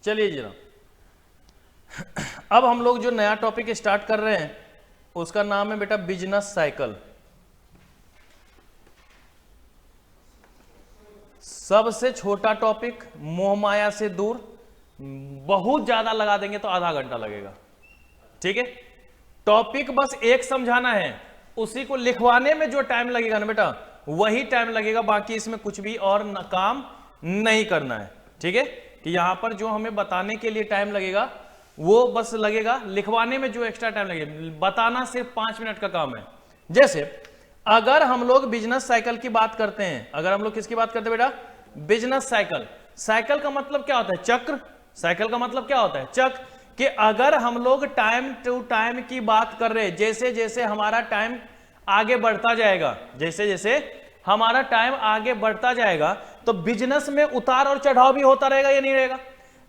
चलिए जरा, अब हम लोग जो नया टॉपिक स्टार्ट कर रहे हैं उसका नाम है बेटा बिजनेस साइकिल। सबसे छोटा टॉपिक, मोहमाया से दूर, बहुत ज्यादा लगा देंगे तो आधा घंटा लगेगा। ठीक है, टॉपिक बस एक समझाना है, उसी को लिखवाने में जो टाइम लगेगा ना बेटा वही टाइम लगेगा, बाकी इसमें कुछ भी और काम नहीं करना है। ठीक है, कि यहां पर जो हमें बताने के लिए टाइम लगेगा वो बस लगेगा, लिखवाने में जो एक्स्ट्रा टाइम लगेगा बताना सिर्फ 5 मिनट का काम है। जैसे अगर हम लोग बिजनेस साइकिल की बात करते हैं, अगर हम लोग किसकी बात करते हैं बेटा, बिजनेस साइकिल। साइकिल का मतलब क्या होता है, चक्र। साइकिल का मतलब क्या होता है, चक्र। कि अगर हम लोग टाइम टू टाइम की बात कर रहे हैं, जैसे जैसे हमारा टाइम आगे बढ़ता जाएगा, जैसे जैसे हमारा टाइम आगे बढ़ता जाएगा तो बिजनेस में उतार और चढ़ाव भी होता रहेगा या नहीं रहेगा।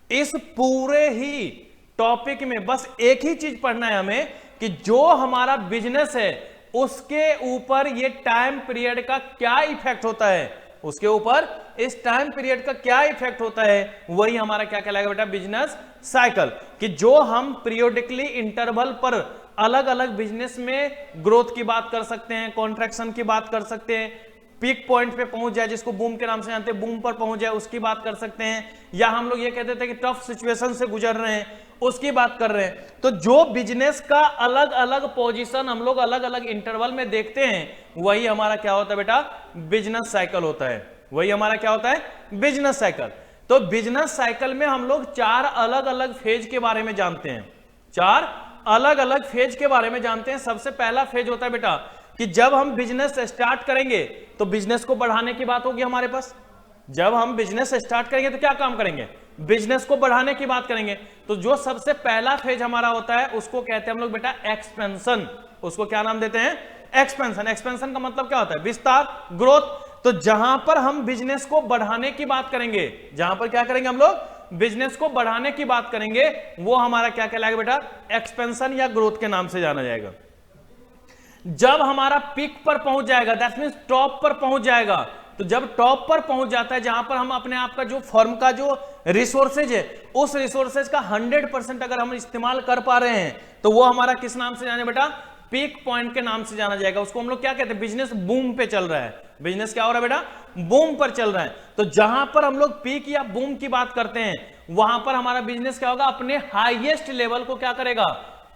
इस पूरे ही टॉपिक में बस एक ही चीज पढ़ना है हमें कि जो हमारा बिजनेस है उसके ऊपर ये टाइम पीरियड का क्या इफेक्ट होता है, उसके ऊपर इस टाइम पीरियड का क्या इफेक्ट होता है, वही हमारा क्या कहलाएगा बेटा, बिजनेस साइकिल। कि जो हम पीरियोडिकली इंटरवल पर अलग अलग बिजनेस में ग्रोथ की बात कर सकते हैं, कॉन्ट्रैक्शन की बात कर सकते हैं, पीक पॉइंट पे पहुंच जाए जिसको बूम के नाम से जानते हैं, बूम पर पहुंच जाए उसकी बात कर सकते हैं, या हम लोग ये कहते थे कि टफ सिचुएशन से गुजर रहे हैं उसकी बात कर रहे हैं। तो जो बिजनेस का अलग अलग पोजीशन हम लोग अलग अलग इंटरवल में देखते हैं वही हमारा क्या होता है बेटा, बिजनेस साइकिल होता है। वही हमारा क्या होता है, बिजनेस साइकिल। तो बिजनेस साइकिल में हम लोग 4 अलग अलग फेज के बारे में जानते हैं, 4 अलग अलग फेज के बारे में जानते हैं। सबसे पहला फेज होता है बेटा कि जब हम बिजनेस स्टार्ट करेंगे तो बिजनेस को बढ़ाने की बात होगी हमारे पास। जब हम बिजनेस स्टार्ट करेंगे तो क्या काम करेंगे, बिजनेस को बढ़ाने की बात करेंगे। तो जो सबसे पहला फेज हमारा होता है उसको कहते हैं हम लोग बेटा एक्सपेंशन। उसको क्या नाम देते हैं, एक्सपेंशन। एक्सपेंशन का मतलब क्या होता है, विस्तार, ग्रोथ। तो जहां पर हम बिजनेस को बढ़ाने की बात करेंगे, जहां पर क्या करेंगे हम लोग, बिजनेस को बढ़ाने की बात करेंगे, वो हमारा क्या कहलाएगा बेटा, एक्सपेंशन या ग्रोथ के नाम से जाना जाएगा। जब हमारा पीक पर पहुंच जाएगा, दैट मींस टॉप पर पहुंच जाएगा, तो जब टॉप पर पहुंच जाता है जहां पर हम अपने आप का जो फर्म का जो रिसोर्सेज है उस रिसोर्सेज का 100% अगर हम इस्तेमाल कर पा रहे हैं तो वो हमारा किस नाम से जाने बेटा, पीक पॉइंट के नाम से जाना जाएगा। उसको हम लोग क्या कहते हैं, बिजनेस बूम पे चल रहा है। बिजनेस क्या हो रहा है बेटा, बूम पर चल रहा है। तो जहां पर हम लोग पीक या बूम की बात करते हैं वहां पर हमारा बिजनेस क्या होगा, अपने हाईएस्ट लेवल को क्या करेगा,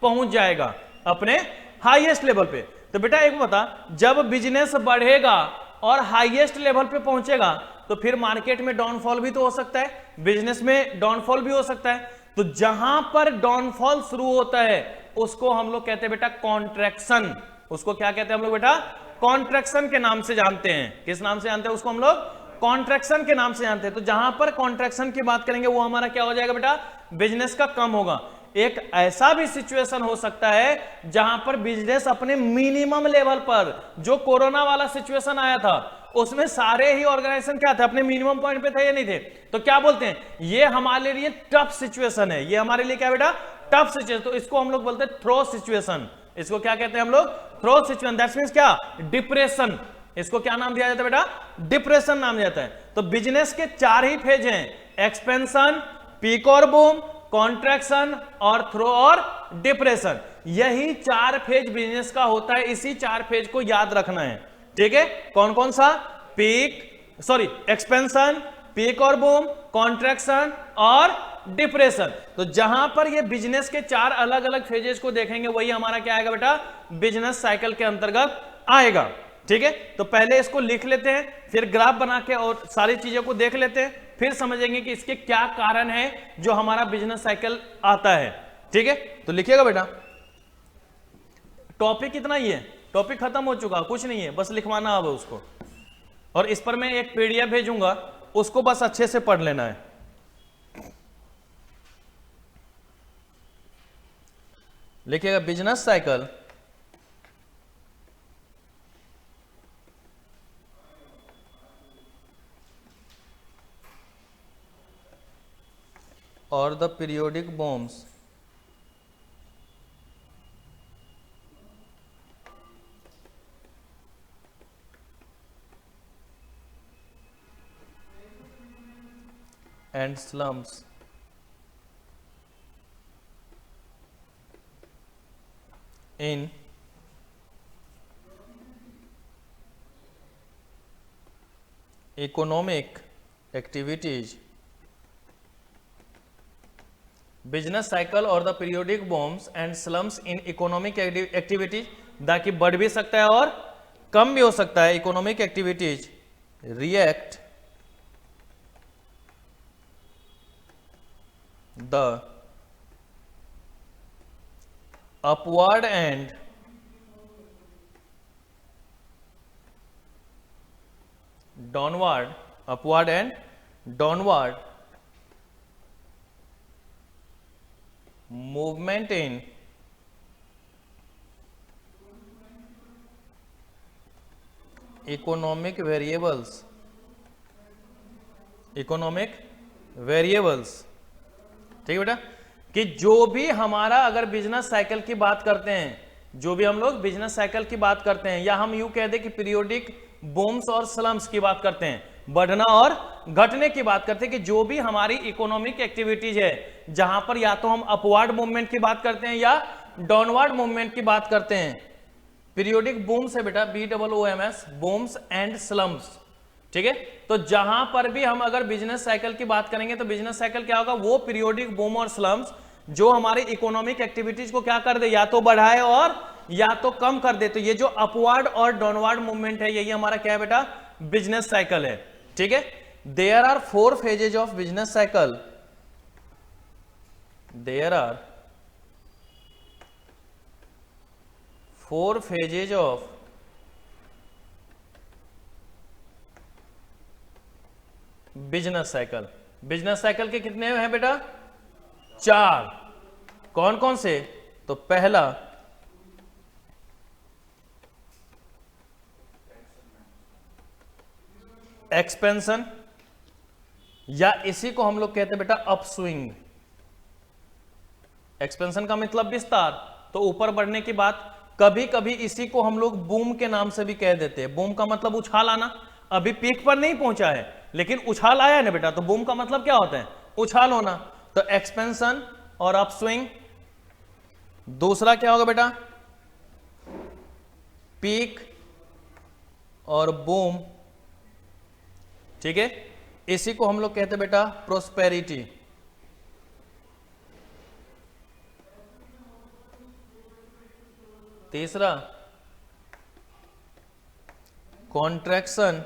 पहुंच जाएगा अपने हाईएस्ट लेवल पे। तो बेटा एक बता, जब बिजनेस बढ़ेगा और हाईएस्ट लेवल पे पहुंचेगा तो फिर मार्केट में डाउनफॉल भी तो हो सकता है, बिजनेस में डाउनफॉल भी हो सकता है। तो जहां पर डाउनफॉल शुरू होता है उसको हम लोग कहते हैं बेटा कॉन्ट्रैक्शन। उसको क्या कहते हैं हम लोग बेटा, कॉन्ट्रैक्शन के नाम से जानते हैं। किस नाम से जानते हैं उसको हम लोग, कॉन्ट्रैक्शन के नाम से जानते हैं। तो जहां पर कॉन्ट्रैक्शन की बात करेंगे वो हमारा क्या हो जाएगा बेटा, बिजनेस का कम होगा। एक ऐसा भी सिचुएशन हो सकता है जहां पर बिजनेस अपने मिनिमम लेवल पर, जो कोरोना वाला सिचुएशन आया था उसमें सारे ही ऑर्गेनाइजेशन क्या थे, अपने मिनिमम पॉइंट पे थे या नहीं थे। तो क्या बोलते हैं, ये हमारे लिए टफ सिचुएशन है, ये हमारे लिए क्या बेटा, टफ सिचुएशन। तो इसको हम लोग बोलते हैं थ्रो सिचुएशन। इसको क्या कहते हैं हम लोग, थ्रो सिचुएशन। दैट मींस क्या, डिप्रेशन। इसको क्या नाम दिया जाता है बेटा, डिप्रेशन नाम दिया जाता है। तो बिजनेस के 4 ही फेज हैं, एक्सपेंशन, पीक और बूम, कॉन्ट्रैक्शन और थ्रो और डिप्रेशन। यही 4 फेज बिजनेस का होता है, इसी 4 फेज को याद रखना है। ठीक है, कौन कौन सा, पीक सॉरी एक्सपेंशन, पीक और बूम, कॉन्ट्रैक्शन और डिप्रेशन। तो जहां पर ये बिजनेस के 4 अलग अलग फेजेस को देखेंगे वही हमारा क्या आएगा बेटा, बिजनेस साइकिल के अंतर्गत आएगा। ठीक है, तो पहले इसको लिख लेते हैं, फिर ग्राफ बना के और सारी चीजों को देख लेते हैं, फिर समझेंगे कि इसके क्या कारण है जो हमारा बिजनेस साइकिल आता है। ठीक है, तो लिखिएगा बेटा, टॉपिक इतना ही है, टॉपिक खत्म हो चुका, कुछ नहीं है, बस लिखवाना अब उसको। और इस पर मैं एक पीडीएफ भेजूंगा, उसको बस अच्छे से पढ़ लेना है। लिखिएगा business cycle or the periodic bombs and slumps in economic activities, business cycle और the periodic booms and slumps in economic activities, ताकि बढ़ भी सकता है और कम भी हो सकता है। Economic activities react the upward and downward, upward and downward movement in economic variables, economic variables. ठीक है बेटा, कि जो भी हमारा अगर बिजनेस साइकिल की बात करते हैं, जो भी हम लोग बिजनेस साइकिल की बात करते हैं, या हम यूं कह दें कि पीरियोडिक बूम्स और स्लम्स की बात करते हैं, बढ़ना और घटने की बात करते हैं, कि जो भी हमारी इकोनॉमिक एक्टिविटीज है जहां पर या तो हम अपवर्ड मूवमेंट की बात करते हैं या डाउनवर्ड मूवमेंट की बात करते हैं। पीरियोडिक बूम्स है बेटा, BOOMS, बूम्स एंड स्लम्स। ठीक है, तो जहां पर भी हम अगर बिजनेस साइकिल की बात करेंगे तो बिजनेस साइकिल क्या होगा, वो पीरियोडिक बूम और स्लम्स जो हमारी इकोनॉमिक एक्टिविटीज को क्या कर दे, या तो बढ़ाए और या तो कम कर दे। तो ये जो अपवर्ड और डाउनवर्ड मूवमेंट है, यही हमारा क्या है बेटा, बिजनेस साइकिल है। ठीक है, there are 4 phases of business cycle, there are 4 phases of business cycle. Business cycle के कितने हैं बेटा, 4। कौन कौन से, तो पहला एक्सपेंशन, या इसी को हम लोग कहते हैं बेटा अपस्विंग। एक्सपेंशन का मतलब विस्तार, तो ऊपर बढ़ने की बात। कभी कभी इसी को हम लोग बूम के नाम से भी कह देते हैं। बूम का मतलब उछाल आना, अभी पीक पर नहीं पहुंचा है लेकिन उछाल आया ना बेटा, तो बूम का मतलब क्या होता है, उछाल होना। तो एक्सपेंशन और अपस्विंग। दूसरा क्या होगा बेटा, पीक और बूम। ठीक है, इसी को हम लोग कहते हैं बेटा प्रोस्पेरिटी। तीसरा कॉन्ट्रैक्शन,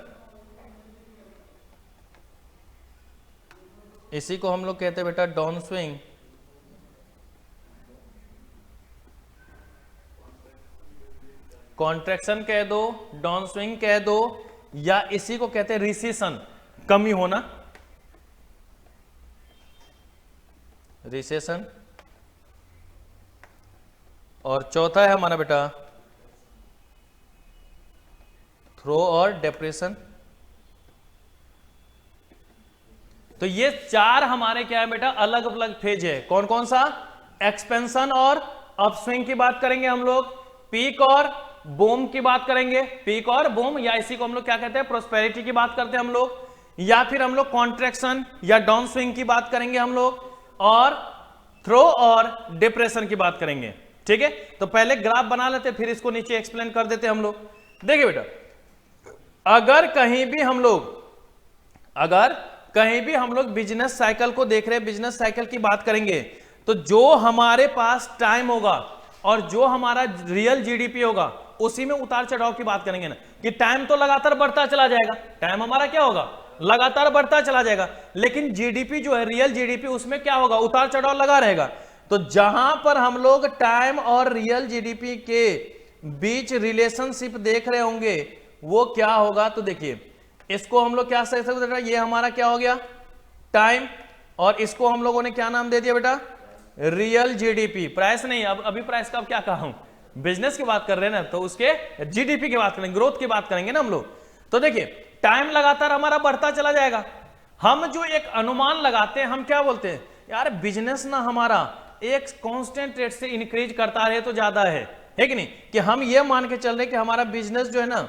इसी को हम लोग कहते हैं बेटा डाउन स्विंग। कॉन्ट्रैक्शन कह दो, डाउन स्विंग कह दो, या इसी को कहते हैं रिसेशन, कमी होना, रिसेशन। और चौथा है हमारा बेटा थ्रो और डिप्रेशन। तो ये 4 हमारे क्या है बेटा, अलग अलग फेज है। कौन कौन सा, एक्सपेंशन और अपस्विंग की बात करेंगे हम लोग, पीक और बूम की बात करेंगे, पीक और बूम, या इसी को हम लोग क्या कहते हैं, प्रोस्पेरिटी की बात करते हैं हम लोग, या फिर हम लोग कॉन्ट्रैक्शन या डाउन स्विंग की बात करेंगे हम लोग, और थ्रो और डिप्रेशन की बात करेंगे। ठीक है, तो पहले ग्राफ बना लेते, फिर इसको नीचे एक्सप्लेन कर देते हम लोग। देखिए बेटा, अगर कहीं भी हम लोग बिजनेस साइकिल को देख रहे हैं, बिजनेस साइकिल की बात करेंगे, तो जो हमारे पास टाइम होगा और जो हमारा रियल जीडीपी होगा, उसी में उतार चढ़ाव की बात करेंगे ना, कि टाइम तो लगातार बढ़ता चला जाएगा, टाइम हमारा क्या होगा, लगातार बढ़ता चला जाएगा, लेकिन जीडीपी जो है, रियल जीडीपी, उसमें क्या होगा, उतार चढ़ाव लगा रहेगा। तो जहां पर हम लोग टाइम और रियल जीडीपी के बीच रिलेशनशिप देख रहे होंगे, वो क्या होगा, तो देखिए इसको हम लोग क्या कह सकते हैं, ये हमारा क्या हो गया, टाइम, और इसको हम लोगों ने क्या नाम दे दिया बेटा, रियल जीडीपी। प्राइस नहीं, अब अभी प्राइस का क्या कहा हूं, बिजनेस की बात कर रहे हैं ना, तो उसके जीडीपी की बात करेंगे, ग्रोथ की बात करेंगे ना हम लोग। तो देखिए टाइम लगातार हमारा बढ़ता चला जाएगा। हम जो एक अनुमान लगाते हैं, हम क्या बोलते हैं, यार बिजनेस ना हमारा एक कांस्टेंट रेट से इंक्रीज करता रहे तो ज्यादा है कि नहीं, कि हम ये मान के चल रहे कि हमारा बिजनेस जो है ना,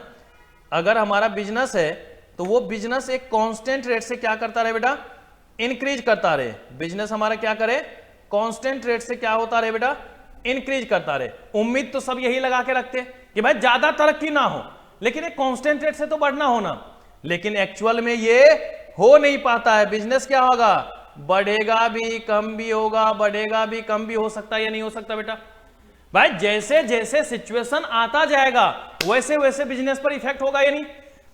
अगर हमारा बिजनेस है तो वो बिजनेस एक कांस्टेंट रेट से क्या करता रहे बेटा, इंक्रीज करता रहे। बिजनेस हमारा क्या करे, कांस्टेंट रेट से क्या होता रहे बेटा, इंक्रीज करता रहे। उम्मीद तो सब यही लगा के रखते हैं कि भाई ज्यादा तरक्की ना हो, लेकिन एक कांस्टेंट रेट से तो बढ़ना होना, लेकिन एक्चुअल में ये हो नहीं पाता है। बिजनेस क्या होगा, बढ़ेगा भी कम भी होगा, बढ़ेगा भी कम भी हो सकता है या नहीं हो सकता बेटा। भाई जैसे जैसे सिचुएशन आता जाएगा वैसे वैसे बिजनेस पर इफेक्ट होगा या नहीं।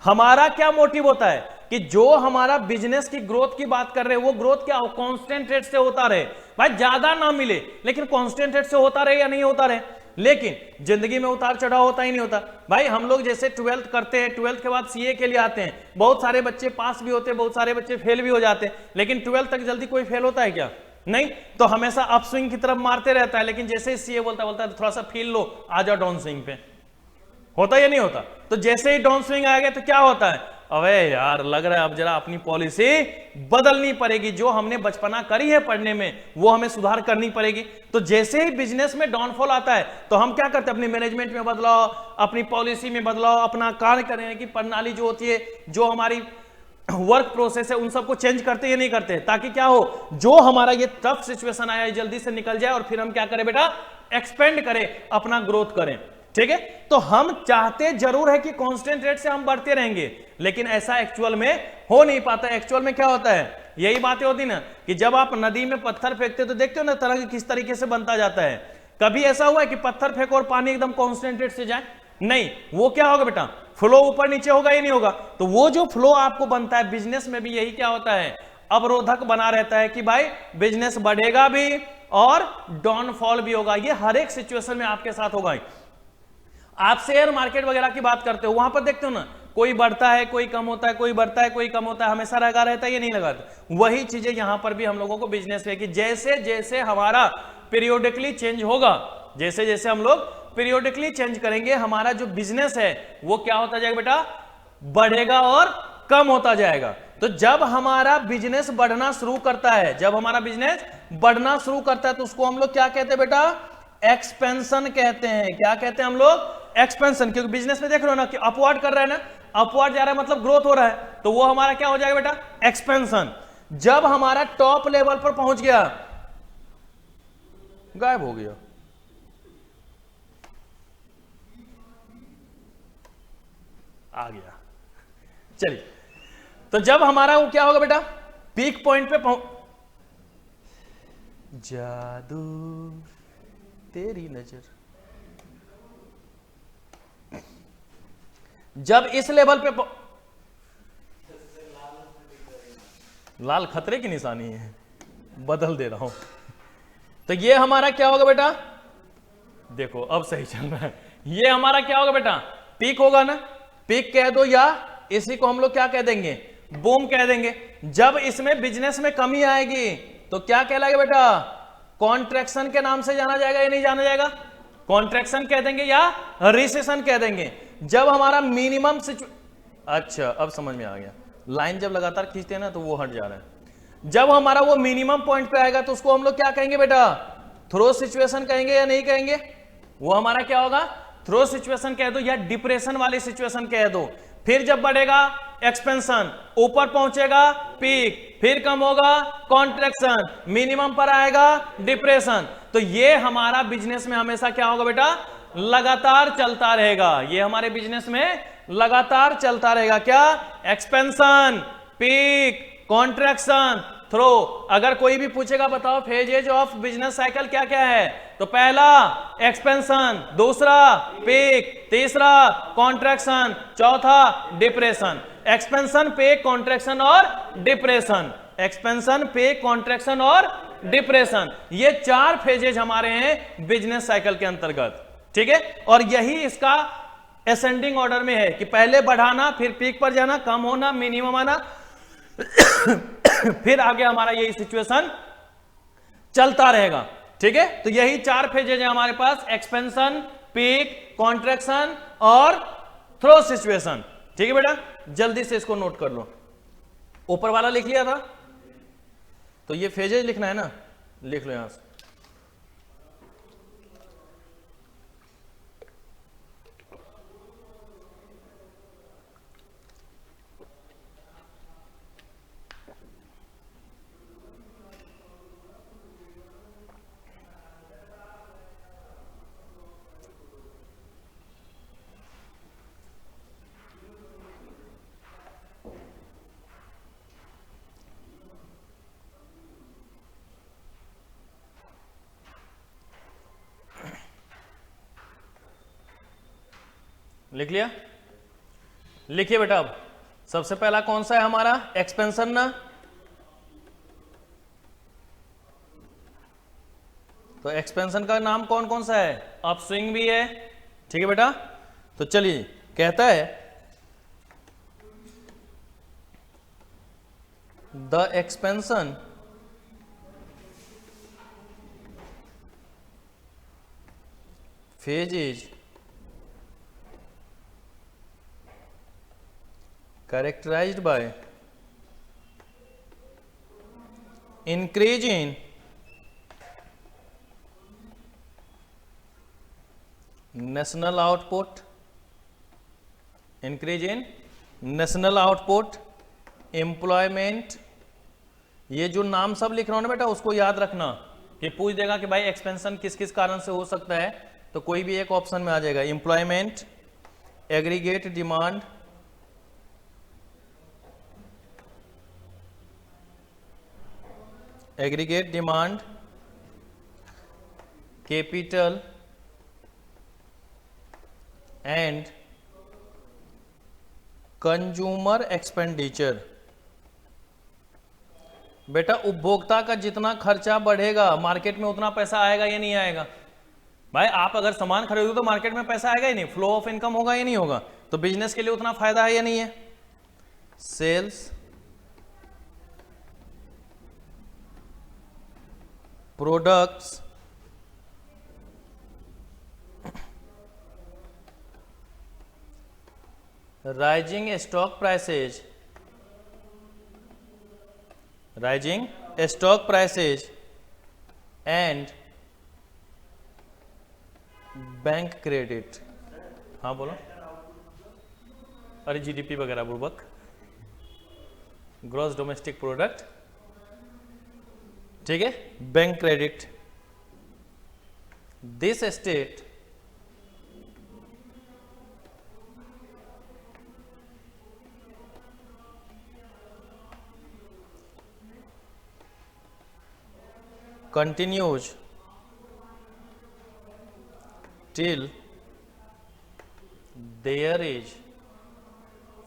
हमारा क्या मोटिव होता है कि जो हमारा बिजनेस की ग्रोथ की बात कर रहे हैं वो ग्रोथ क्या हो, कांस्टेंट रेट से होता रहे। भाई ज्यादा ना मिले लेकिन कांस्टेंट रेट से होता रहे या नहीं होता रहे। लेकिन जिंदगी में उतार चढ़ाव होता ही नहीं होता। भाई हम लोग जैसे 12th करते हैं, 12th के बाद सीए के लिए आते हैं, बहुत सारे बच्चे पास भी होते हैं, बहुत सारे बच्चे फेल भी हो जाते हैं, लेकिन 12th तक जल्दी कोई फेल होता है क्या, नहीं। तो हमेशा अपस्विंग की तरफ मारते रहता है, लेकिन जैसे ही सीए बोलता है थोड़ा सा फील लो, आ जाओ डाउन स्विंग पे, होता या नहीं होता। तो जैसे ही डाउन स्विंग आएगा तो क्या होता है, अबे यार लग रहा है अब जरा अपनी पॉलिसी बदलनी पड़ेगी, जो हमने बचपना करी है पढ़ने में वो हमें सुधार करनी पड़ेगी। तो जैसे ही बिजनेस में डाउनफॉल आता है तो हम क्या करते हैं, अपनी मैनेजमेंट में बदलाव, अपनी पॉलिसी में बदलाव, अपना कार्य करने की प्रणाली जो होती है, जो हमारी वर्क प्रोसेस है, उन सबको चेंज करते या नहीं करते, ताकि क्या हो, जो हमारा ये टफ सिचुएशन आया है जल्दी से निकल जाए और फिर हम क्या करें बेटा, एक्सपेंड करें, अपना ग्रोथ करें। ठीक है, तो हम चाहते जरूर है कि कांस्टेंट रेट से हम बढ़ते रहेंगे, लेकिन ऐसा एक्चुअल में हो नहीं पाता। एक्चुअल में क्या होता है, यही बातें होती ना कि जब आप नदी में पत्थर फेंकते तो देखते हो ना तरह किस तरीके से बनता जाता है। कभी ऐसा हुआ है कि पत्थर फेंको और पानी एकदम कांस्टेंट रेट से जाए, नहीं। वो क्या होगा बेटा, फ्लो ऊपर नीचे होगा या नहीं होगा। तो वो जो फ्लो आपको बनता है बिजनेस में भी यही क्या होता है, अवरोधक बना रहता है कि भाई बिजनेस बढ़ेगा भी और डाउनफॉल भी होगा। ये हर एक सिचुएशन में आपके साथ होगा। आप शेयर मार्केट वगैरह की बात करते हो, वहां पर देखते हो ना, कोई बढ़ता है कोई कम होता है, कोई बढ़ता है कोई कम होता है, हमेशा लगा रहता है, ये नहीं लगा। वही चीजें यहां पर भी हम लोगों को बिजनेस में कि जैसे जैसे हमारा पीरियोडिकली चेंज होगा, जैसे जैसे हम लोग पीरियोडिकली चेंज करेंगे, हमारा जो बिजनेस है वो क्या होता जाएगा बेटा, बढ़ेगा और कम होता जाएगा। तो जब हमारा बिजनेस बढ़ना शुरू करता है, जब हमारा बिजनेस बढ़ना शुरू करता है तो उसको हम लोग क्या कहते हैं बेटा, एक्सपेंशन कहते हैं। क्या कहते हैं हम लोग, एक्सपेंशन। क्योंकि बिजनेस में देख रहे हो ना कि अपवर्ड कर रहा है ना, अपवर्ड जा रहा है मतलब ग्रोथ हो रहा है, तो वो हमारा क्या हो जाएगा बेटा, एक्सपेंशन। जब हमारा टॉप लेवल पर पहुंच गया, गायब हो गया, आ गया, चलिए। तो जब हमारा वो क्या होगा बेटा, पीक पॉइंट पे पहुंच, जादू तेरी नजर, जब इस लेवल पे लाल खतरे की निशानी है, बदल दे रहा हूं। तो ये हमारा क्या होगा बेटा, देखो अब सही चल रहा है। ये हमारा क्या होगा बेटा, पीक होगा ना, पीक कह दो या इसी को हम लोग क्या कह देंगे, बूम कह देंगे। जब इसमें बिजनेस में कमी आएगी तो क्या कहलाएगा बेटा, कॉन्ट्रैक्शन के नाम से जाना जाएगा या नहीं जाना जाएगा, कॉन्ट्रैक्शन कह देंगे या रिसेशन कह देंगे। जब हमारा मिनिमम अच्छा अब समझ में आ गया, लाइन जब लगातार खींचते हैं ना तो वो हट जा रहा है। जब हमारा वो मिनिमम पॉइंट पे आएगा तो उसको हम लोग क्या कहेंगे बेटा, थ्रो सिचुएशन कहेंगे या नहीं कहेंगे, वो हमारा क्या होगा, थ्रो सिचुएशन कह दो या डिप्रेशन वाली सिचुएशन कह दो। फिर जब बढ़ेगा एक्सपेंशन, ऊपर पहुंचेगा पीक, फिर कम होगा कॉन्ट्रैक्शन, मिनिमम पर आएगा डिप्रेशन। तो ये हमारा बिजनेस में हमेशा क्या होगा बेटा, लगातार चलता रहेगा। ये हमारे बिजनेस में लगातार चलता रहेगा, क्या, एक्सपेंशन, पीक, कॉन्ट्रैक्शन, थ्रो। अगर कोई भी पूछेगा बताओ फेजेज ऑफ बिजनेस साइकिल क्या क्या है, तो पहला एक्सपेंशन, दूसरा पीक, तीसरा कॉन्ट्रैक्शन, चौथा डिप्रेशन। एक्सपेंशन, पीक, कॉन्ट्रैक्शन और डिप्रेशन, एक्सपेंशन, पीक, कॉन्ट्रैक्शन और डिप्रेशन, ये 4 फेजेज हमारे हैं बिजनेस साइकिल के अंतर्गत। ठीक है, और यही इसका असेंडिंग ऑर्डर में है कि पहले बढ़ाना, फिर पीक पर जाना, कम होना, मिनिमम आना, फिर आगे हमारा यही सिचुएशन चलता रहेगा। ठीक है, तो यही 4 फेजेज है हमारे पास, एक्सपेंशन, पीक, कॉन्ट्रैक्शन और थ्रो सिचुएशन। ठीक है बेटा, जल्दी से इसको नोट कर लो। ऊपर वाला लिख लिया था, तो ये फेजेज लिखना है ना, लिख लो यहां से। लिख लिया? लिखिए बेटा। अब सबसे पहला कौन सा है हमारा? एक्सपेंशन ना। तो एक्सपेंशन का नाम कौन कौन सा है? अपस्विंग भी है, ठीक है बेटा। तो चलिए, कहता है the expansion phase is characterized by increase in national output, increase in national output, employment। ये जो नाम सब लिख रहा हूं ना बेटा, उसको याद रखना कि पूछ देगा कि भाई एक्सपेंशन किस किस कारण से हो सकता है, तो कोई भी एक ऑप्शन में आ जाएगा। Employment, aggregate demand, aggregate demand, capital and consumer expenditure. बेटा उपभोक्ता का जितना खर्चा बढ़ेगा मार्केट में उतना पैसा आएगा या नहीं आएगा? भाई आप अगर सामान खरीदो तो मार्केट में पैसा आएगा ही नहीं, फ्लो ऑफ इनकम होगा या नहीं होगा? तो बिजनेस के लिए उतना फायदा है या नहीं है? Sales, products, rising stock prices, rising stock prices and bank credit. हाँ बोलो। अरे जीडीपी वगैरह बुर्बक, ग्रॉस डोमेस्टिक प्रोडक्ट, ठीक है। Bank credit, this state continues till there is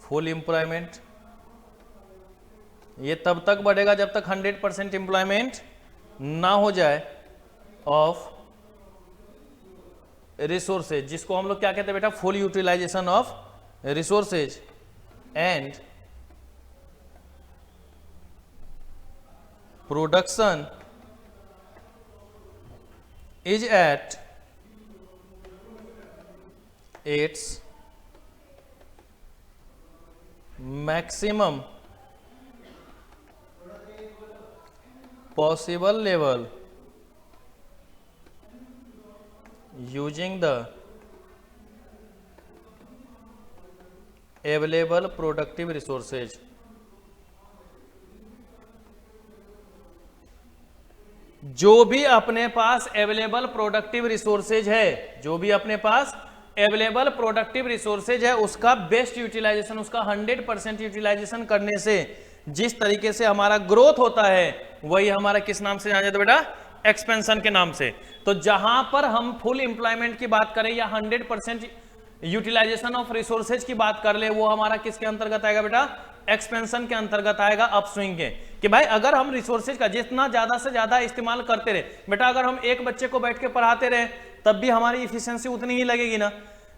full employment। ये तब तक बढ़ेगा जब तक 100% एम्प्लॉयमेंट ना हो जाए ऑफ रिसोर्सेज, जिसको हम लोग क्या कहते हैं बेटा? Full utilisation of resources and production is at its maximum possible level using the available productive resources। जो भी अपने पास अवेलेबल प्रोडक्टिव रिसोर्सेज है, जो भी अपने पास अवेलेबल प्रोडक्टिव रिसोर्सेज है, उसका बेस्ट यूटिलाइजेशन, उसका 100% यूटिलाइजेशन करने से जिस तरीके से हमारा ग्रोथ होता है, वही हमारा किस नाम से जाना जाता है बेटा? एक्सपेंशन के नाम से। तो जहां पर हम फुल एम्प्लॉयमेंट की बात करें या 100% यूटिलाइजेशन ऑफ रिसोर्सेज की बात कर ले, वो हमारा किसके अंतर्गत आएगा बेटा? एक्सपेंशन के अंतर्गत आएगा, अपस्विंग के। कि भाई अगर हम रिसोर्सेज का जितना ज्यादा से ज्यादा इस्तेमाल करते रहे बेटा, अगर हम एक बच्चे को बैठ के पढ़ाते रहे तब भी हमारी इफिशियंसी उतनी ही लगेगी ना।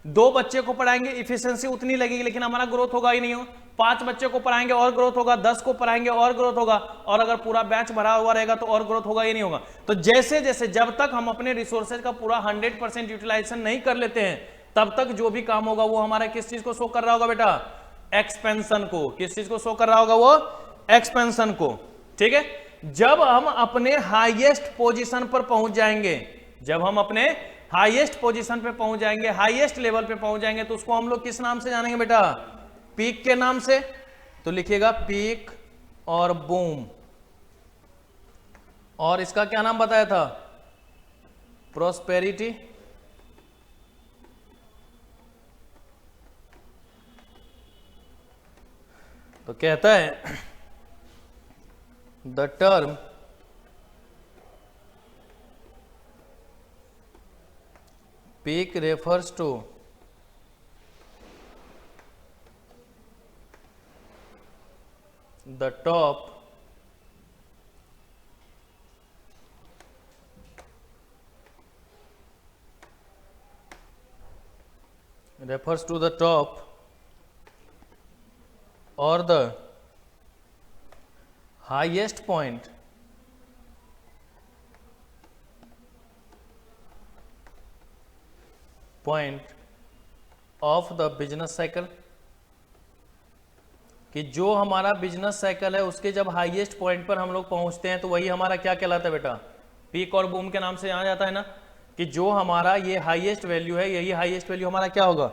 2 बच्चे को पढ़ाएंगे इफिशियंसी उतनी लगेगी, लेकिन हमारा ग्रोथ होगा ही नहीं हो। 5 बच्चे को पढ़ाएंगे और ग्रोथ होगा, 10 को पढ़ाएंगे और ग्रोथ होगा, और अगर पूरा बैच भरा हुआ रहेगा तो और ग्रोथ होगा ही नहीं होगा। तो जैसे जैसे जब तक हम अपने रिसोर्सेज का पूरा 100% यूटिलाइजेशन नहीं कर लेते हैं, तब तक जो भी काम होगा वो हमारा किस चीज को शो कर रहा होगा बेटा? एक्सपेंशन को। किस चीज को शो कर रहा होगा? वो एक्सपेंशन को, ठीक है। जब हम अपने हाईएस्ट पोजीशन पर पहुंच जाएंगे, जब हम अपने हाईएस्ट पोजीशन पे पहुंच जाएंगे, हाईएस्ट लेवल पे पहुंच जाएंगे, तो उसको हम लोग किस नाम से जानेंगे बेटा? पीक के नाम से। तो लिखिएगा पीक और बूम। और इसका क्या नाम बताया था? प्रोस्पेरिटी। तो कहता है the term peak refers to the top refers to the top or the highest point of the business cycle, कि जो हमारा बिजनेस साइकिल है उसके जब हाईएस्ट पॉइंट पर हम लोग पहुंचते हैं तो वही हमारा क्या कहलाता है बेटा, पीक और बूम के नाम से जाना जाता है ना, कि जो हमारा ये हाईएस्ट वैल्यू है यही हाईएस्ट वैल्यू हमारा क्या होगा,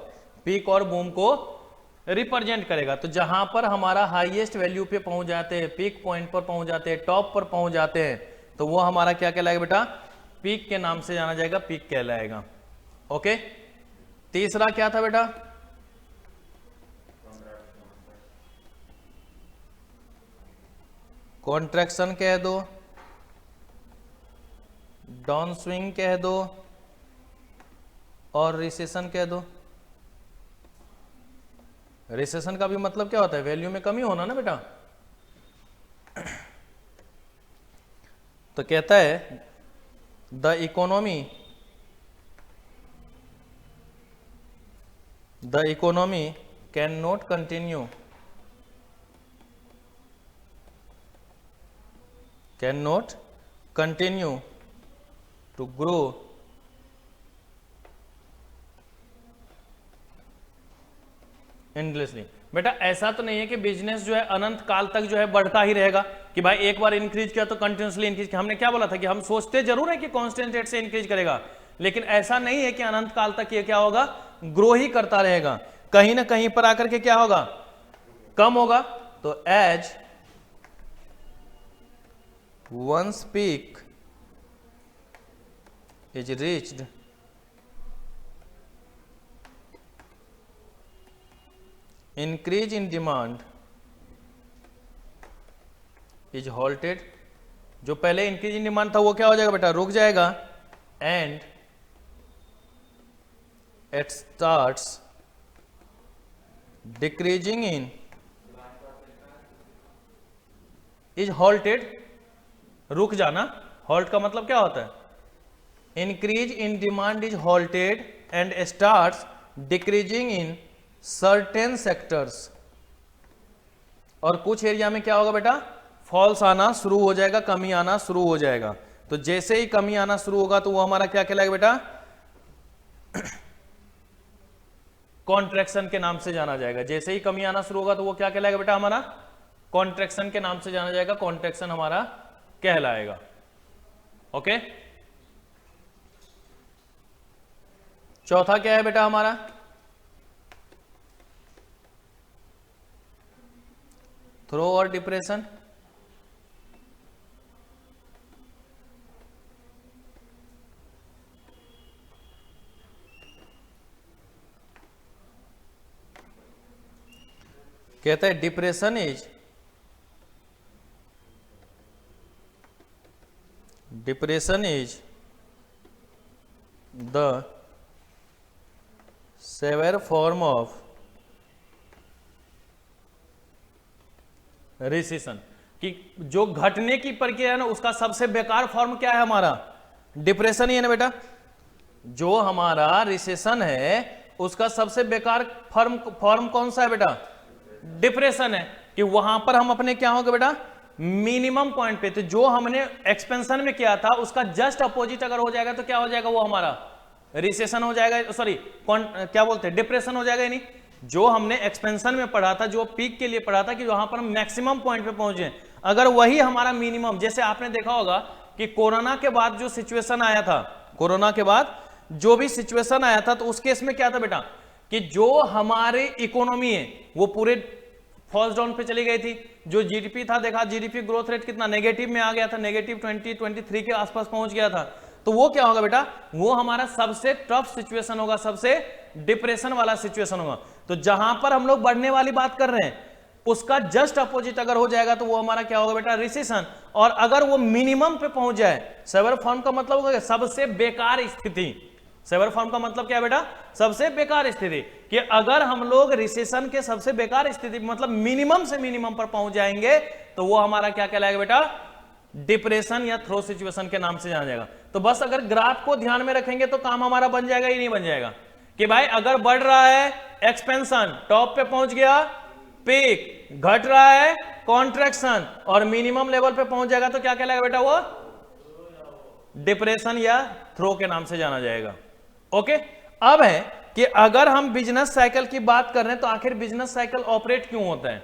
पीक और बूम को रिप्रेजेंट करेगा। तो जहां पर हमारा हाईएस्ट वैल्यू पे पहुंच जाते हैं, पीक पॉइंट पर पहुंच जाते हैं, टॉप पर पहुंच जाते हैं, तो वो हमारा क्या कहलाएगा बेटा, पीक के नाम से जाना जाएगा, पीक कहलाएगा। ओके, तीसरा क्या था बेटा, कॉन्ट्रैक्शन कह दो, डाउन स्विंग कह दो और रिसेशन कह दो। रिसेशन का भी मतलब क्या होता है, वैल्यू में कमी होना ना बेटा। तो कहता है the economy can not continue to grow endlessly। बेटा ऐसा तो नहीं है कि बिजनेस जो है अनंत काल तक जो है बढ़ता ही रहेगा, कि भाई एक बार इंक्रीज किया तो कंटिन्यूसली इंक्रीज किया। हमने क्या बोला था कि हम सोचते जरूर है कि कांस्टेंट रेट से इंक्रीज करेगा, लेकिन ऐसा नहीं है कि अनंत काल तक ये क्या होगा, ग्रो ही करता रहेगा। कहीं ना कहीं पर आकर के क्या होगा, कम होगा। तो as once peak is reached, increase in demand is halted। जो पहले इंक्रीज इन डिमांड था वो क्या हो जाएगा बेटा, रुक जाएगा। And it starts decreasing in is halted। रुक जाना, हॉल्ट का मतलब क्या होता है, increase in demand is halted and starts decreasing in certain sectors. और कुछ एरिया में क्या होगा बेटा, फॉल्स आना शुरू हो जाएगा, कमी आना शुरू हो जाएगा। तो जैसे ही कमी आना शुरू होगा तो वो हमारा क्या कहलाएगा बेटा, कॉन्ट्रैक्शन के नाम से जाना जाएगा। जैसे ही कमी आना शुरू होगा तो वो क्या कहलाएगा बेटा, हमारा कॉन्ट्रैक्शन के नाम से जाना जाएगा, कॉन्ट्रैक्शन हमारा कहलाएगा। ओके, चौथा क्या है बेटा हमारा, थ्रो और डिप्रेशन। कहता है depression is the severe form of recession, कि जो घटने की प्रक्रिया है ना उसका सबसे बेकार फॉर्म क्या है, हमारा डिप्रेशन ही है ना बेटा। जो हमारा रिसेशन है उसका सबसे बेकार फॉर्म कौन सा है बेटा, डिप्रेशन है। कि वहां पर हम अपने क्या होंगे बेटा, मिनिमम पॉइंट पे। तो जो हमने एक्सपेंशन में किया था उसका जस्ट अपोजिट अगर हो जाएगा तो क्या हो जाएगा, वो हमारा रिसेशन हो जाएगा, सॉरी क्या बोलते हैं, डिप्रेशन हो जाएगा। नहीं, जो हमने एक्सपेंशन में पढ़ा था, जो पीक के लिए पढ़ा था कि वहां पर हम मैक्सिमम पॉइंट पे पहुंचे, अगर वही हमारा मिनिमम, जैसे आपने देखा होगा कि कोरोना के बाद जो सिचुएशन आया था, कोरोना के बाद जो भी सिचुएशन आया था, तो उस केस में क्या था बेटा, कि जो हमारे इकोनॉमी है वो पूरे फॉल्स डाउन पे चली गई थी। जो जीडीपी था, देखा जीडीपी ग्रोथ रेट कितना नेगेटिव में आ गया था, नेगेटिव 20-23 के आसपास पहुंच गया था। तो वो क्या होगा बेटा, वो हमारा सबसे टफ सिचुएशन होगा, सबसे डिप्रेशन वाला सिचुएशन होगा। तो जहां पर हम लोग बढ़ने वाली बात कर रहे हैं उसका जस्ट अपोजिट अगर हो जाएगा तो वो हमारा क्या होगा बेटा, रिसेशन। और अगर वो मिनिमम पे पहुंच जाए, सेवर फॉर्म का मतलब होगा सबसे बेकार स्थिति, सेवर फॉर्म का मतलब क्या है बेटा? सबसे बेकार स्थिति। कि अगर हम लोग रिसेशन के सबसे बेकार स्थिति मतलब मिनिमम से मिनिमम पर पहुंच जाएंगे तो वो हमारा क्या कहलाएगा बेटा? डिप्रेशन या थ्रो सिचुएशन के नाम से जाना जाएगा। तो बस अगर ग्राफ को ध्यान में रखेंगे तो काम हमारा बन जाएगा ही नहीं बन जाएगा? कि भाई अगर बढ़ रहा है एक्सपेंशन, टॉप पे पहुंच गया पीक, घट रहा है कॉन्ट्रैक्शन और मिनिमम लेवल पे पहुंच जाएगा तो क्या कहलाएगा बेटा? वो डिप्रेशन या थ्रो के नाम से जाना जाएगा। ओके, अब है कि अगर हम बिजनेस साइकिल की बात कर रहे हैं तो आखिर बिजनेस साइकिल ऑपरेट क्यों होता है,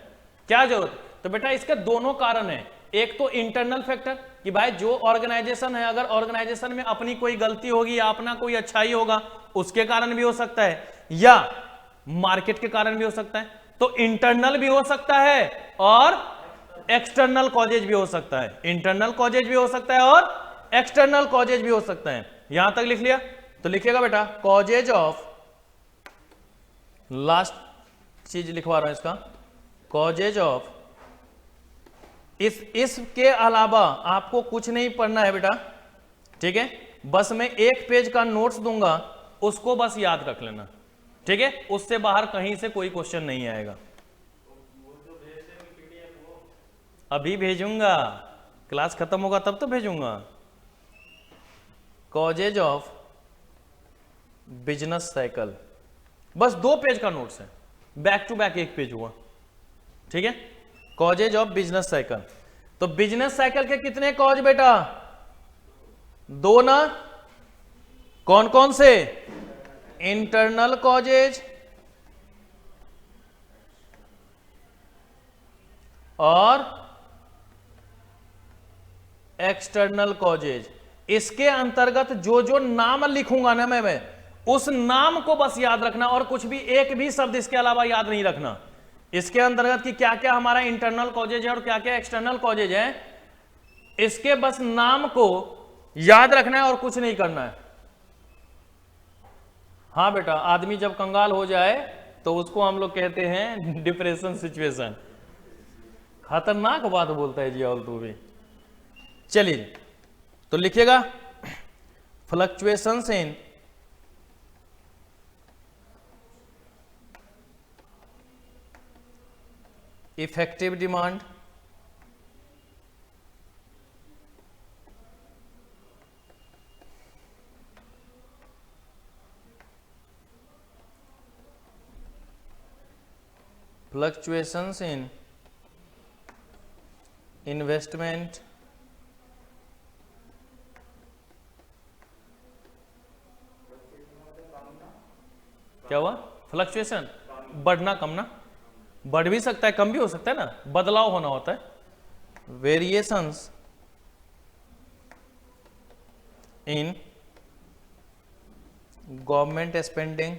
क्या जरूरत? तो बेटा इसके दोनों कारण है। एक तो इंटरनल फैक्टर कि भाई जो ऑर्गेनाइजेशन है, अगर ऑर्गेनाइजेशन में अपनी कोई गलती होगी या अपना कोई अच्छाई होगा उसके कारण भी हो सकता है, या मार्केट के कारण भी हो सकता है। तो इंटरनल भी हो सकता है और एक्सटर्नल कॉजेज भी हो सकता है। इंटरनल कॉजेज भी हो सकता है और एक्सटर्नल कॉजेज भी हो सकता है। यहां तक लिख लिया? तो लिखिएगा बेटा कॉजेज ऑफ, लास्ट चीज लिखवा रहा हूं इसका, कॉजेज ऑफ। इसके अलावा आपको कुछ नहीं पढ़ना है बेटा, ठीक है? बस मैं एक पेज का नोट्स दूंगा, उसको बस याद रख लेना, ठीक है? उससे बाहर कहीं से कोई क्वेश्चन नहीं आएगा। अभी भेजूंगा, क्लास खत्म होगा तब तो भेजूंगा। कॉजेज ऑफ बिजनेस साइकिल, बस 2 पेज का नोट्स है, बैक टू बैक 1 पेज हुआ, ठीक है? Causes of business cycle. तो बिजनेस साइकिल के कितने कॉज बेटा? 2 ना? कौन कौन से? इंटरनल कॉजेज और एक्सटर्नल कॉजेज। इसके अंतर्गत जो जो नाम लिखूंगा ना मैं उस नाम को बस याद रखना और कुछ भी एक भी शब्द इसके अलावा याद नहीं रखना। इसके अंतर्गत कि क्या क्या हमारा इंटरनल कॉजेज है और क्या क्या एक्सटर्नल कॉजेज है, इसके बस नाम को याद रखना है और कुछ नहीं करना है। हाँ बेटा, आदमी जब कंगाल हो जाए तो उसको हम लोग कहते हैं डिप्रेशन सिचुएशन। खतरनाक बात बोलता है जी और तू भी। चलिए तो लिखिएगा fluctuations in effective demand, fluctuations in investment क्या हुआ? फ्लक्चुएशन बढ़ना कम ना? बढ़ भी सकता है कम भी हो सकता है ना, बदलाव होना होता है। Variations in government spending,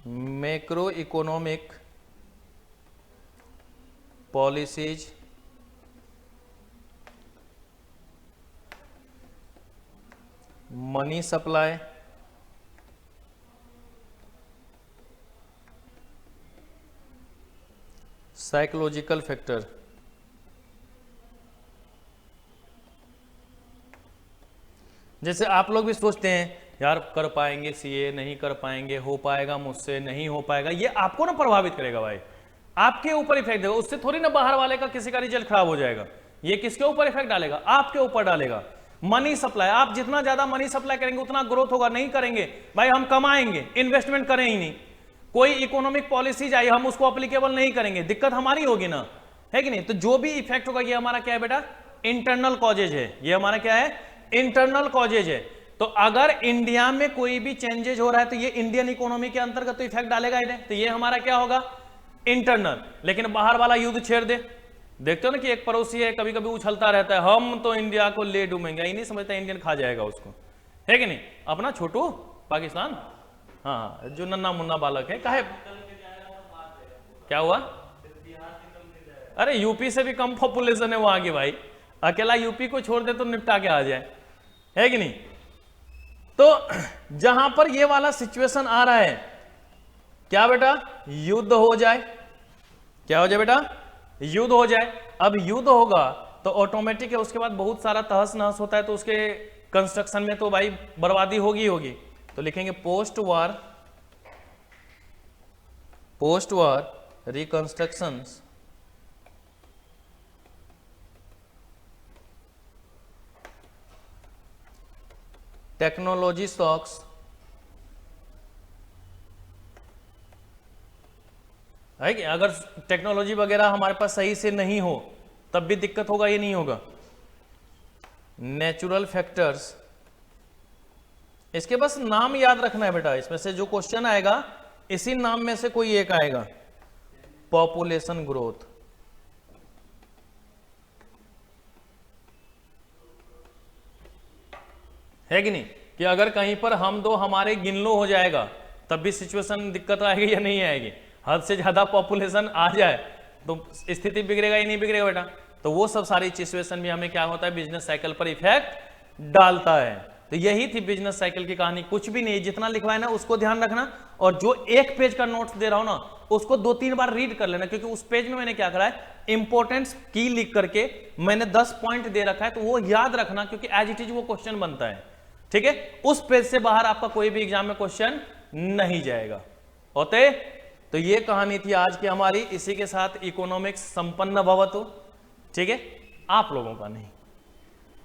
macro economic policies, money supply, psychological factor. जैसे आप लोग भी सोचते हैं यार कर पाएंगे सीए, नहीं कर पाएंगे, हो पाएगा मुझसे, नहीं हो पाएगा, ये आपको ना प्रभावित करेगा भाई, आपके ऊपर इफेक्ट देगा। उससे थोड़ी ना बाहर वाले का किसी का रिजल्ट खराब हो जाएगा। ये किसके ऊपर इफेक्ट डालेगा? आपके ऊपर डालेगा। मनी सप्लाई, आप जितना ज्यादा मनी सप्लाई करेंगे उतना ग्रोथ होगा। नहीं करेंगे भाई, हम कमाएंगे, इन्वेस्टमेंट करें ही नहीं, कोई इकोनॉमिक पॉलिसीज आई हम उसको अप्लीकेबल नहीं करेंगे, दिक्कत हमारी होगी ना, है कि नहीं? तो जो भी इफेक्ट होगा ये हमारा क्या है बेटा? इंटरनल कॉजेज है। ये हमारा क्या है? इंटरनल कॉजेज है। तो अगर इंडिया में कोई भी चेंजेज हो रहा है तो ये इंडियन इकोनॉमी के अंतर्गत तो इफेक्ट डालेगा ही नहीं, तो ये हमारा क्या होगा? इंटरनल। लेकिन बाहर वाला युद्ध छेड़ दे, देखते हो ना कि एक पड़ोसी है कभी कभी उछलता रहता है, हम तो इंडिया को ले डूबेंगे, नहीं समझता इंडियन खा जाएगा उसको, है कि नहीं? अपना छोटू पाकिस्तान, हाँ जो नन्ना मुन्ना बालक है, काहे क्या हुआ? अरे यूपी से भी कम पॉपुलेशन है वहां की भाई, अकेला यूपी को छोड़ दे तो निपटा के आ जाए, है कि नहीं? तो जहां पर ये वाला सिचुएशन आ रहा है, क्या बेटा? युद्ध हो जाए, क्या हो जाए बेटा? युद्ध हो जाए। अब युद्ध होगा तो ऑटोमेटिक है, उसके बाद बहुत सारा तहस नहस होता है, तो उसके कंस्ट्रक्शन में तो भाई बर्बादी होगी होगी। तो लिखेंगे पोस्ट वार रिकंस्ट्रक्शंस टेक्नोलॉजी शॉक्स है कि अगर टेक्नोलॉजी वगैरह हमारे पास सही से नहीं हो तब भी दिक्कत होगा, ये नहीं होगा। नेचुरल फैक्टर्स, इसके बस नाम याद रखना है बेटा, इसमें से जो क्वेश्चन आएगा इसी नाम में से कोई एक आएगा। पॉपुलेशन ग्रोथ, है कि नहीं, कि अगर कहीं पर हम दो हमारे गिन लो हो जाएगा तब भी सिचुएशन दिक्कत आएगी या नहीं आएगी। हद से ज्यादा पॉपुलेशन आ जाए तो स्थिति बिगड़ेगा या नहीं बिगड़ेगा बेटा। तो वो सब सारी सिचुएशन भी हमें क्या होता है, बिजनेस साइकिल पर इफेक्ट डालता है। तो यही थी बिजनेस साइकिल की कहानी, कुछ भी नहीं, जितना लिखवाए ना उसको ध्यान रखना, और जो एक पेज का नोट्स दे रहा हूं ना उसको 2-3 बार रीड कर लेना, क्योंकि उस पेज में मैंने क्या करा है, इंपॉर्टेंस की लिख करके मैंने 10 पॉइंट दे रखा है, तो वो याद रखना, क्योंकि एज इट इज वो क्वेश्चन बनता है। ठीक है, उस पेज से बाहर आपका कोई भी एग्जाम में क्वेश्चन नहीं जाएगा। होते तो ये कहानी थी आज की हमारी, इसी के साथ इकोनॉमिक्स संपन्न भवतु। ठीक है, आप लोगों का नहीं,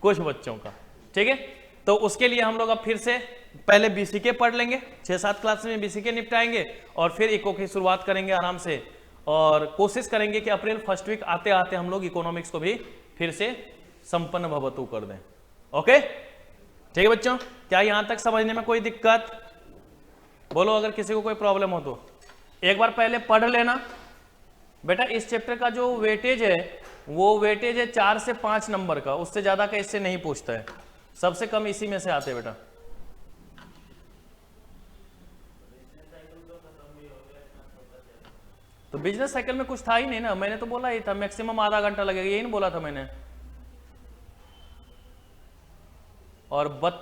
कुछ बच्चों का। ठीक है, तो उसके लिए हम लोग अब फिर से पहले बीसीके पढ़ लेंगे, 6-7 क्लास में बीसीके निपटाएंगे, और फिर इको की शुरुआत करेंगे आराम से, और कोशिश करेंगे कि अप्रैल फर्स्ट वीक आते आते हम लोग इकोनॉमिक्स को भी फिर से संपन्न भवतु कर दें। ओके, ठीक है बच्चों, क्या यहां तक समझने में कोई दिक्कत? बोलो अगर किसी को कोई प्रॉब्लम हो तो। एक बार पहले पढ़ लेना बेटा, इस चैप्टर का जो वेटेज है वो वेटेज है 4 से 5 नंबर का, उससे ज्यादा का इससे नहीं पूछता है, सबसे कम इसी में से आते हैं बेटा। तो बिजनेस साइकिल में कुछ था ही नहीं ना, मैंने तो बोला ही था मैक्सिमम आधा घंटा लगेगा, यही नहीं बोला था मैंने। और